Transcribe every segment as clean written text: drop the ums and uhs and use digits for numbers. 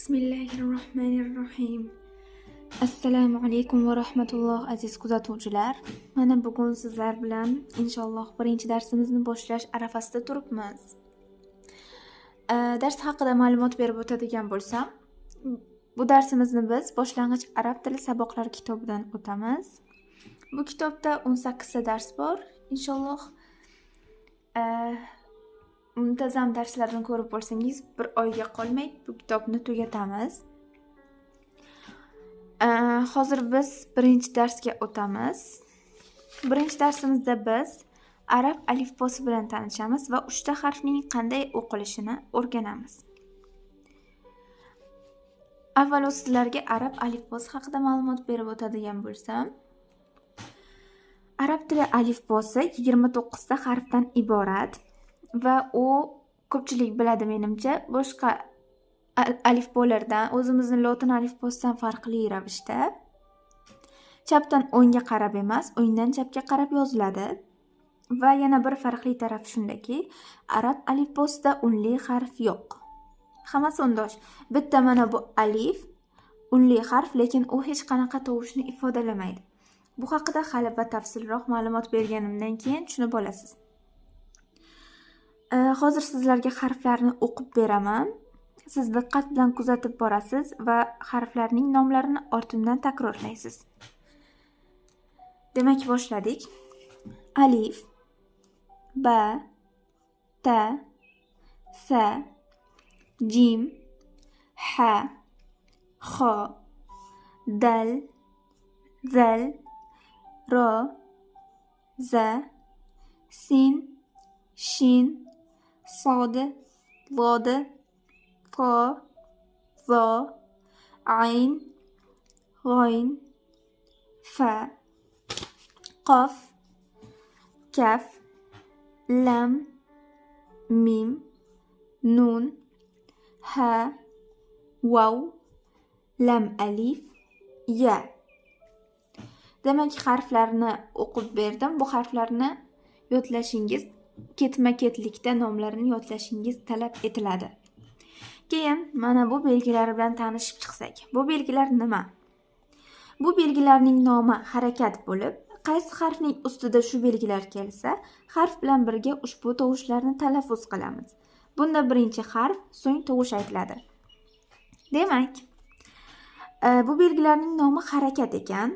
Bismillahirrohmanirrohim. Assalomu alaykum va rahmatulloh aziz kuzatuvchilar. Mana bugun sizlar bilan inshaalloh birinchi darsimizni boshlash arafasida turibmiz. Dars haqida ma'lumot berib o'tadigan bo'lsam, bu darsimizni biz boshlang'ich arab tili saboqlari kitobidan o'tamiz. Bu kitobda 18 ta dars bor. Inshaalloh muntazam darslarni ko'rib bo'lsangiz, bir oyga qolmay bu kitobni tugatamiz. Hozir biz birinchi darsga o'tamiz. Birinchi darsimizda biz arab alifbosi bilan tanishamiz va 3 ta harfning qanday o'qilishini o'rganamiz. Avvalo sizlarga arab alifbosi haqida ma'lumot berib o'tadigan bo'lsam, arab tili alifbosi 29 ta harfdan iborat va u ko'pchilik biladi menimcha, boshqa alifbolardan, o'zimizning lotin alifbosidan farqli ravishda chapdan o'ngga qarab emas, o'ngdan chapga qarab yoziladi. Va yana bir farqli taraf shundaki, arab alifbosida unli harf yo'q. Hammasi o'ndosh. Bitta mana bu alif unli harf, lekin u hech qanaqa tovushni ifodalamaydi. Bu haqida hali batafsilroq ma'lumot berganimdan keyin tushunib olasiz. Hozir sizlarga harflarni o'qib beraman. Siz diqqat bilan kuzatib borasiz va harflarning nomlarini ortimdan takrorlaysiz. Demak, boshladik. Alif, ba, ta, sa, jim, ha, xo, dal, zal, ro, za, sin, shin, sod, lod, fa, za, ayn, g'oyn, fa, qof, kaf, lam, mim, nun, ha, vav, lam alif, ya. Demak, harflarni o'qib berdim. Bu harflarni yodlashingiz, ketma-ketlikda nomlarini yodlashingiz talab etiladi. Keyin mana bu belgilar bilan tanishib chiqsak. Bu belgilar nima? Bu belgilarning nomi harakat bo'lib, qaysi harfning ustida shu belgilar kelsa, harf bilan birga ushbu tovushlarni talaffuz qilamiz. Bunda birinchi harf, so'ng tovush aytiladi. Demak, bu belgilarning nomi harakat ekan.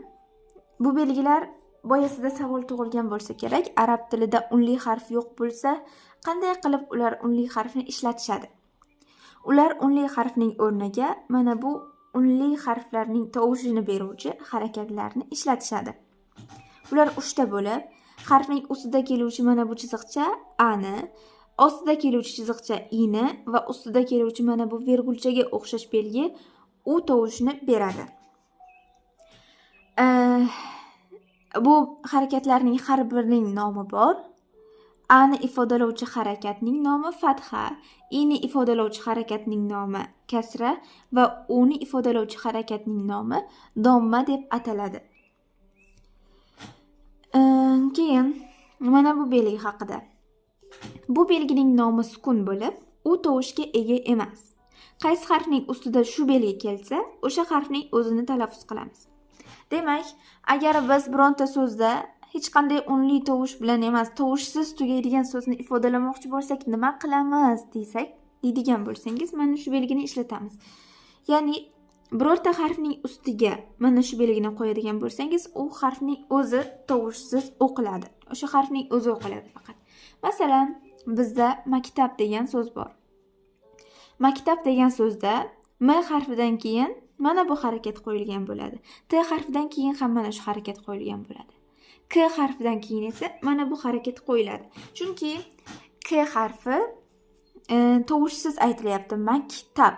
Bu belgilar boyasida savol tug'ilgan bo'lsa kerak, arab tilida unli harf yo'q bo'lsa, qanday qilib ular unli harfni ishlatishadi? Ular unli harfning o'rniga mana bu unli harflarning tovushini beruvchi harakatlarni ishlatishadi. Ular 3 ta bo'lib, harfning ustida keluvchi mana bu chiziqcha a ni, ostida keluvchi chiziqcha i ni va ustida keluvchi mana bu virgulchaga o'xshash belgi u tovushni beradi. Bu harakatlarning har birining nomi bor. A ni ifodalovchi harakatning nomi fatha, i ni ifodalovchi harakatning nomi kasra va u ni ifodalovchi harakatning nomi domma deb ataladi. Keyin mana bu belgi haqida. Bu belgining nomi sukun bo'lib, u tovushga ega emas. Qaysi harfning ustida shu belgi kelsa, o'sha harfning o'zini talaffuz qilamiz. Demak, agar biz bironta so'zda hech qanday unli tovush bilan emas, tovushsiz tugaydigan so'zni ifodalamoqchi bo'lsak, nima qilamiz deydigan bo'lsangiz, mana shu belgini ishlatamiz. Ya'ni birorta harfning ustiga mana shu belgini qo'yadigan bo'lsangiz, u harfning o'zi tovushsiz o'qiladi. O'sha harfning o'zi o'qiladi faqat. Masalan, bizda maktab degan so'z bor. Maktab degan so'zda m harfidan keyin mana bu harakat qo'yilgan bo'ladi. T harfidan keyin ham mana shu harakat qo'yilgan bo'ladi. K harfidan keyin esa mana bu harakat qo'yiladi. Chunki K harfi tovushsiz aytilyapti. Maktab.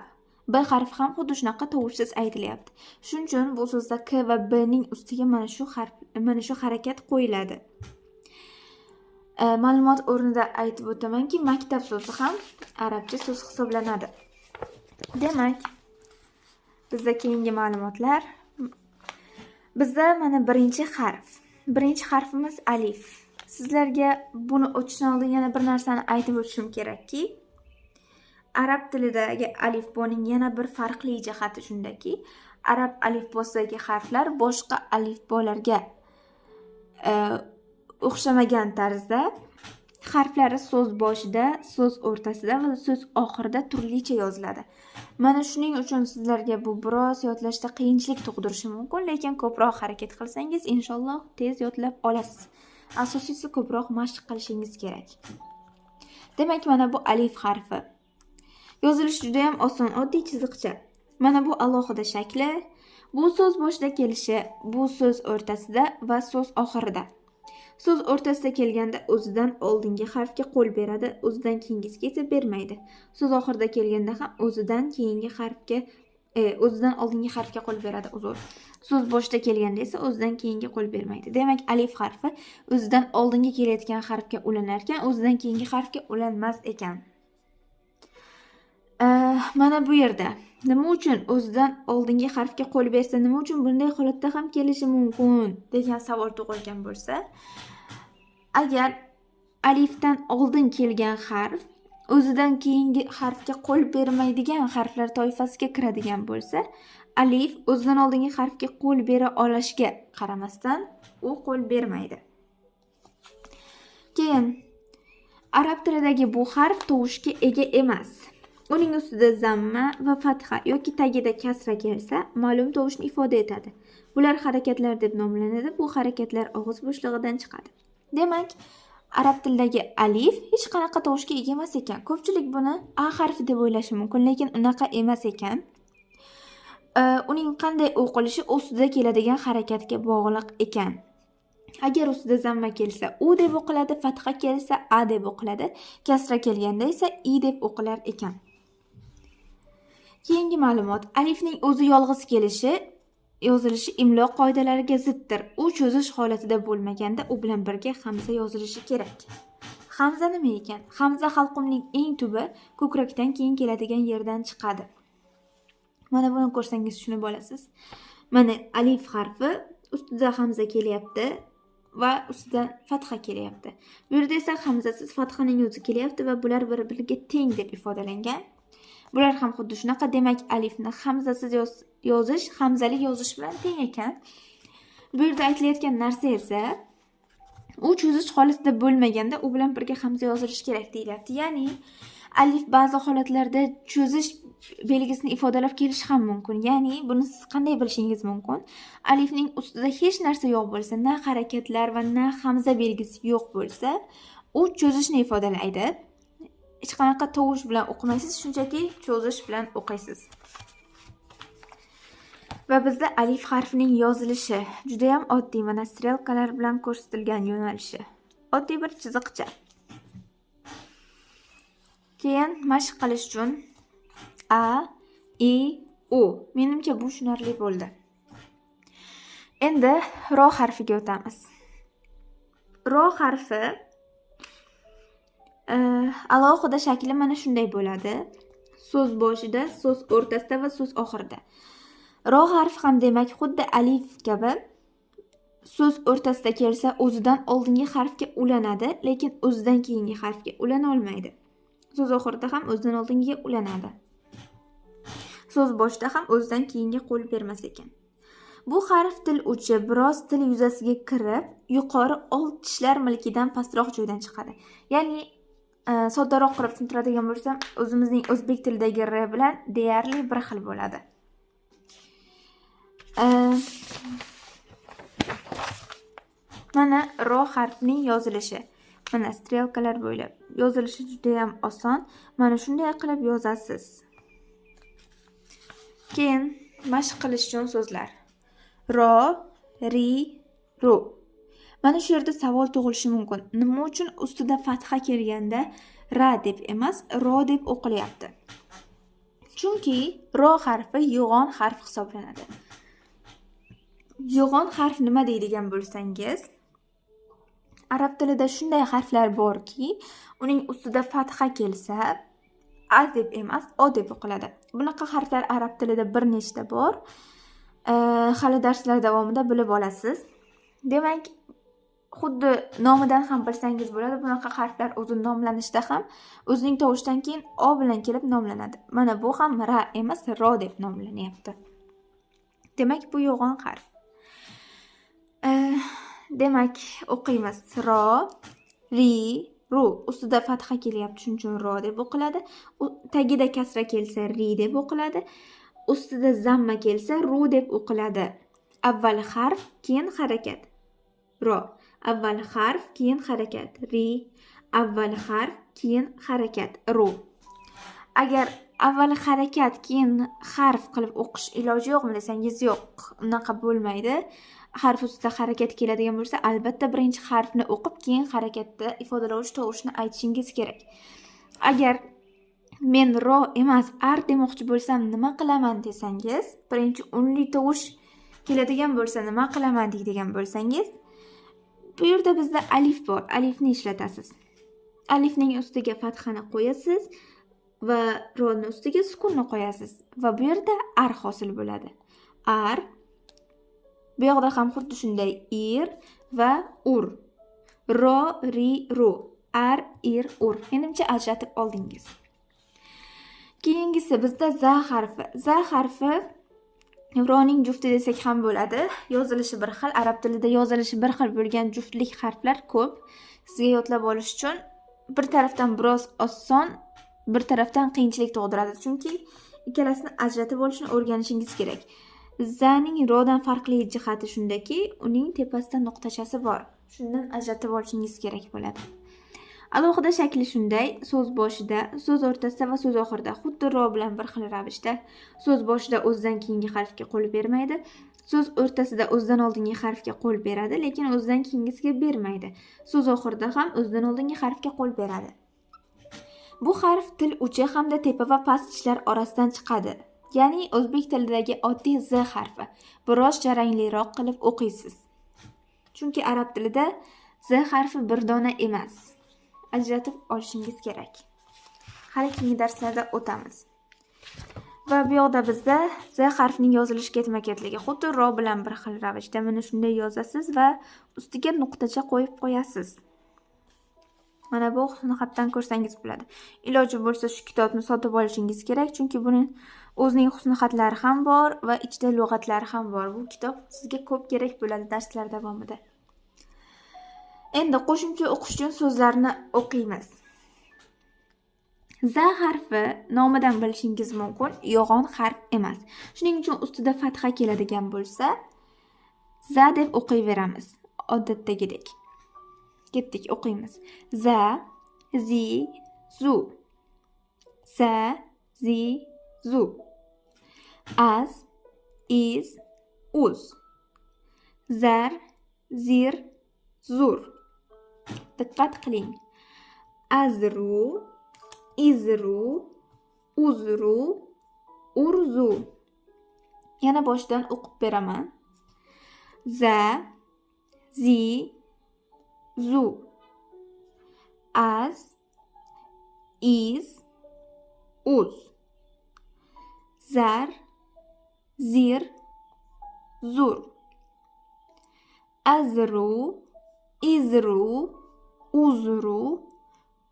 B harfi ham xuddi shunaqa tovushsiz aytilyapti. Shuning uchun bu so'zda K va B ning ustiga mana shu harakat qo'yiladi. Ma'lumot o'rnida aytib o'tamanki, maktab so'zi ham arabcha so'z hisoblanadi. Demak, bizda keyingi ma'lumotlar. Bizda mana birinchi harf. Birinchi harfimiz alif. Sizlarga buni o'tishdan oldin yana bir narsani aytib o'tishim kerakki, arab tilidagi alifboning yana bir farqli jihati shundaki, arab alifbosidagi harflar boshqa alifbolarga o'xshamagan tarzda harflari so'z boshida, so'z o'rtasida va so'z oxirida turlicha yoziladi. Mana shuning uchun sizlarga bu biroz yodlashda qiyinchilik tug'dirishi mumkin, lekin ko'proq harakat qilsangiz, inshaalloh tez yodlab olasiz. Asosiysi ko'proq mashq qilishingiz kerak. Demak, mana bu alif harfi. Yozilishi juda ham oson, oddiy chiziqcha. Mana bu alohida shakli, bu so'z boshida kelishi, bu so'z o'rtasida va so'z oxirida. So'z o'rtasida kelganda o'zidan oldingi harfga qo'l beradi, o'zidan keyingisiga esa bermaydi. So'z oxirida kelganda ham o'zidan oldingi harfga qo'l beradi, uzr. So'z boshida kelganda esa o'zidan keyingi qo'l bermaydi. Demak, alif harfi o'zidan oldingi kelayotgan harfga ulanar ekan, o'zidan keyingi harfga ulanmas ekan. Mana bu yerda nima uchun o'zidan oldingi harfga qo'l bersa, nima uchun bunday holatda ham kelishi mumkin degan savol tug'ilgan bo'lsa, agar alifdan oldin kelgan harf o'zidan keyingi harfga qo'l bermaydigan harflar toifasiga kiradigan bo'lsa, alif o'zidan oldingi harfga qo'l bera olishiga qaramasdan u qo'l bermaydi. Keyin arab tilidagi bu harf tovushga ega emas. Uning ustida zamma va fatha yoki tagida kasra kelsa, ma'lum tovushni ifoda etadi. Bular harakatlar deb nomlanadi. Bu harakatlar og'iz bo'shlig'idan chiqadi. Demak, arab tilidagi alif hech qanaqa tovushga ega emas ekan. Ko'pchilik buni a harfi deb o'ylashi mumkin, lekin unaqa emas ekan. Uning qanday o'qilishi ustida keladigan harakatga bog'liq ekan. Agar ustida zamma kelsa, u deb o'qiladi, fatha kelsa, a deb o'qiladi, kasra kelganda esa i deb o'qilar ekan. Keyingi ma'lumot, alifning o'zi yolg'iz kelishi, yozilishi imlo qoidalariga ziddir. U cho'zish holatida bo'lmaganda u bilan birga hamza yozilishi kerak. Hamza nima ekan? Hamza halqumning eng tubi ko'krakdan keyin keladigan yerdan chiqadi. Mana buni ko'rsangiz tushunib olasiz. Mana alif harfi ustida hamza kelyapti va ustidan fatha kelyapti. Bu yerda esa hamzasiz fathaning o'zi kelyapti va bular bir-biriga teng deb ifodalangan. Bular ham xuddi shunaqa. Demak, alifni hamzasiz yozish hamzali yozish bilan teng ekan. Bu yerda aytilayotgan narsa esa u cho'zish holatida bo'lmaganda u bilan birga hamza yozilishi kerak deyilyapti. Ya'ni alif ba'zi holatlarda cho'zish belgisini ifodalab kelishi ham mumkin. Ya'ni buni siz qanday bilishingiz mumkin? Alifning ustida hech narsa yo'q bo'lsa, na harakatlar va na hamza belgisi yo'q bo'lsa, u cho'zishni ifodalaydi. Hech qanaqa tovush bilan o'qimaysiz, shunchaki cho'zish bilan o'qiysiz. Va bizda alif harfining yozilishi juda ham oddiy, mana strelkalar bilan ko'rsatilgan yo'nalishi. Oddiy bir chiziqcha. Keyin mashq qilish uchun a, i, u. Menimcha bu tushunarli bo'ldi. Endi ro harfiga o'tamiz. Ro harfi alohida shakli mana shunday bo'ladi. So'z boshida, so'z o'rtasida va so'z oxirida. Ro harfi ham demak xuddi alif kabi so'z o'rtasida kelsa o'zidan oldingi harfga ulanadi, lekin o'zidan keyingi harfga ulana olmaydi. So'z oxirida ham o'zidan oldingiga ulanadi. So'z boshida ham o'zidan keyinga qo'l bermas ekan. Bu harf til uchi biroz til yuzasiga kirib, yuqori old tishlar milkidan pastroq joydan chiqadi. Ya'ni soddaroq qilib tushuntiradigan bo'lsam, o'zimizning o'zbek tilidagi r bilan deyarli bir xil bo'ladi. Mana ro harfining yozilishi. Mana strelkalar bo'ylab yozilishi juda ham oson. Mana shunday qilib yozasiz. Keyin mashq qilish uchun so'zlar. Ro, ri, ru. Mana shu yerda savol tug'ilishi mumkin. Nima uchun ustida fatha kelganda ra deb emas, ro deb o'qilyapti? Chunki ro harfi yo'g'on harf hisoblanadi. Yo'g'on harf nima deydigan bo'lsangiz, arab tilida shunday harflar borki, uning ustida fatha kelsa, a deb emas, o deb o'qiladi. Bunaqa harflar arab tilida bir nechta bor. Hali darslar davomida bilib olasiz. Demak, xuddi nomidan ham bilsangiz bo'ladi, bunaqa harflar o'zi nomlanishda ham o'zining tovushidan keyin o bilan kelib nomlanadi. Mana bu ham ra emas, ro deb nomlanyapti. Demak, bu yo'g'on harf. Demak, o'qiymiz. Ro, ri, ru. Ustida fatha kelyapti, shuning uchun ro deb o'qiladi. Tagida kasra kelsa ri deb o'qiladi. Ustida zamma kelsa ru deb o'qiladi. Avval harf, keyin harakat. Ro. Avval harf, keyin harakat. Ri. Avval harf, keyin harakat. Ru. Agar avval harakat, keyin harf qilib o'qish iloji yo'qmi desangiz, yo'q. Unaqa bo'lmaydi. Harf ustida harakat keladigan bo'lsa, albatta birinchi harfni o'qib, keyin harakatda ifodalovchi tovushni aytishingiz kerak. Agar men ro emas, ar demoqchi bo'lsam nima qilaman desangiz, birinchi unli tovush keladigan bo'lsa nima qilaman deydigan bo'lsangiz, bu yerda bizda alif bor. Alifni ishlatasiz. Alifning ustiga fathani qo'yasiz va ro'ning ustiga sukunni qo'yasiz va bu yerda ar hosil bo'ladi. Ar. Bu yoqda ham xuddi shunday ir va ur. Ro, ri, ru. Ar, ir, ur. Menimcha ajratib oldingiz. Keyingisi bizda za harfi. Za harfi roning jufti desak ham bo'ladi. Yozilishi bir xil, arab tilida yozilishi bir xil bo'lgan juftlik harflar ko'p. Sizga yodlab olish uchun bir tarafdan biroz oson, bir tarafdan qiyinchilik tug'diradi. Chunki ikkalasini ajratib olishni o'rganishingiz kerak. Zaning rodan farqli jihati shundaki, uning tepasida nuqtachasi bor. Shundan ajratib olishingiz kerak bo'ladi. Alohida shakli shunday: so'z boshida, so'z o'rtasida va so'z oxirida, xuddi ro bilan bir xil ravishda. So'z boshida o'zidan keyingi harfga qo'l bermaydi. So'z o'rtasida o'zidan oldingi harfga qo'l beradi, lekin o'zidan keyingisiga bermaydi. So'z oxirida ham o'zidan oldingi harfga qo'l beradi. Bu harf til uchi hamda tepa va past tishlar orasidan chiqadi. Ya'ni o'zbek tilidagi oddiy z harfi. Biroz jarangliroq qilib o'qiysiz. Chunki arab tilida z harfi bir dona emas. Ajratib olishingiz kerak. Hali keyingi darslarda o'tamiz. Va bu yoqda bizda z harfining yozilish ketma-ketligi xuddi ro bilan bir xil ravishda mana shunday yozasiz va ustiga nuqtacha qo'yib qo'yasiz. Mana bu husnixatdan ko'rsangiz bo'ladi. Iloji bo'lsa shu kitobni sotib olishingiz kerak, chunki buni o'zining husnixatlari ham bor va ichida lug'atlari ham bor. Bu kitob sizga ko'p kerak bo'ladi darslar davomida. Endi qo'shimcha o'qish uchun so'zlarni o'qiymiz. Za harfi nomidan bilishingiz mumkin, yo'g'on harf emas. Shuning uchun ustida fatha keladigan bo'lsa, za deb o'qiyveramiz, odatdagidek. Ketdik, o'qiymiz. Za, zi, zu. Za, zi, zu. Az, iz, uz. Zar, zir, zur. Diqqat qiling. Azru, izru, uzru, urzu. Yana boshidan o'qib beraman. Za, zi, zu. Az, iz, uz. Zar, zir, zur. Azru, izru, uzru,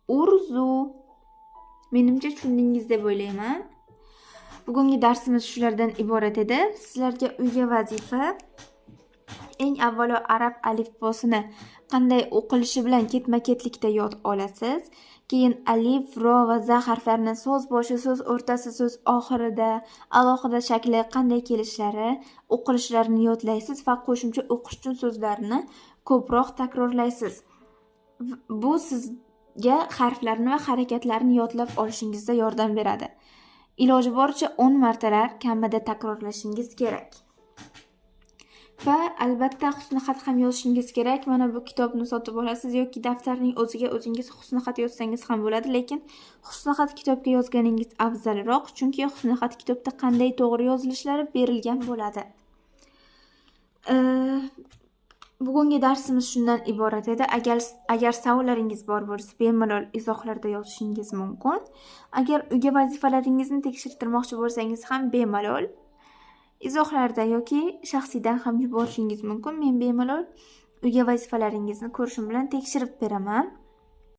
urzu. Menimcha tushundingiz deb o'ylayman. Bugungi darsimiz shulardan iborat edi. Sizlarga uyga vazifa: eng avvalo arab alifbosini qanday o'qilishi bilan ketma-ketlikda yod olasiz. Keyin alif, ro va za harflarini so'z boshi, so'z o'rtasi, so'z oxirida alohida shakli qanday kelishlari, o'qilishlarini yodlaysiz va qo'shimcha o'qish uchun so'zlarni ko'proq takrorlaysiz. Bu sizga harflarni va harakatlarni yodlab olishingizda yordam beradi. Iloji boricha 10 martalar kamida takrorlashingiz kerak. Va albatta husnixat ham yozishingiz kerak. Mana bu kitobni sotib olasiz yoki daftarning o'ziga o'zingiz husnixat yozsangiz ham bo'ladi, lekin husnixat kitobga yozganingiz afzalroq, chunki husnixat kitobda qanday to'g'ri yozilishlari berilgan bo'ladi. Bugungi darsimiz shundan iborat edi. Agar savollaringiz bor bo'lsa, bemalol izohlarda yozishingiz mumkin. Agar uyga vazifalaringizni tekshirtirmoqchi bo'lsangiz ham bemalol izohlarda yoki shaxsiydan ham yuborishingiz mumkin. Men bemalol uyga vazifalaringizni ko'rishim bilan tekshirib beraman.